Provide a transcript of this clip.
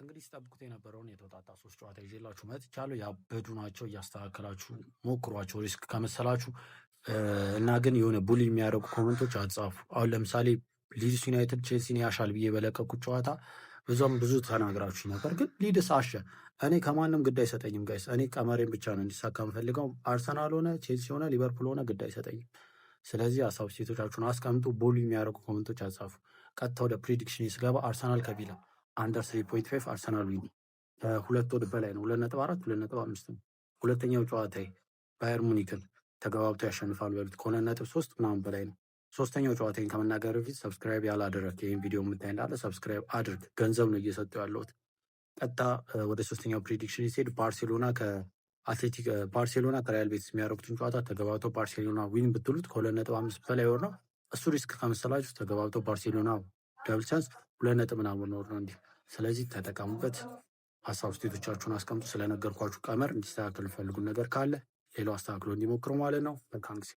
እንግዲህ ሲጠብቁት የነበረውን የተወጣጣ 3 ጨዋታ ይዤላችሁ መጥቻለሁ። ያበዱ ናቸው። እያስተካከላችሁ ሞክሯቸው ሪስክ ከመሰላችሁ እና ግን የሆነ ቡሊ የሚያደርጉ ኮመንቶች አትጻፉ። አሁን ለምሳሌ ሊድስ ዩናይትድ ቼልሲን ያሻል ብዬ በለቀኩት ጨዋታ ብዙ ተናግራችሁ ነበር፣ ግን ሊድስ አሸ። እኔ ከማንም ግድ አይሰጠኝም ጋይስ። እኔ ቀመሬን ብቻ ነው እንዲሳካ የምፈልገው። አርሰናል ሆነ ቼልሲ ሆነ ሊቨርፑል ሆነ ግድ አይሰጠኝም። ስለዚህ ሀሳብ ሴቶቻችሁን አስቀምጡ። ቦሊ የሚያደርጉ ኮመንቶች አጻፉ። ቀጥታ ወደ ፕሪዲክሽን ስገባ አርሰናል ከቪላ አንደር 3.5 አርሰናል ዊን ሁለት ወድ በላይ ነው። 2.4 2.5 ነው። ሁለተኛው ጨዋታ ባየር ሙኒክን ተገባብተው ያሸንፋሉ በሉት ከ2.3 ምናምን በላይ ነው። ሶስተኛው ጨዋታን ከመናገር በፊት ሰብስክራይብ ያላደረግ ይህን ቪዲዮ የምታይ እንዳለ ሰብስክራይብ አድርግ። ገንዘብ ነው እየሰጠው ያለሁት። ቀጥታ ወደ ሶስተኛው ፕሪዲክሽን ሲሄድ ባርሴሎና ከሪያል ቤቲስ የሚያደርጉትን ጨዋታ ተገባብተው ባርሴሎና ዊን ብትሉት ከ2.5 በላይ ወር ነው። እሱ ሪስክ ከመሰላችሁ ተገባብተው ባርሴሎና ደብል ቻንስ 2 ምናምን ወር ነው እንዲህ። ስለዚህ ተጠቀሙበት። ሀሳብ ስቴቶቻችሁን አስቀምጡ። ስለነገርኳችሁ ቀመር እንዲስተካከል ፈልጉ ነገር ካለ ሌላው አስተካክሎ እንዲሞክሩ ማለት ነው። መልካም ጊዜ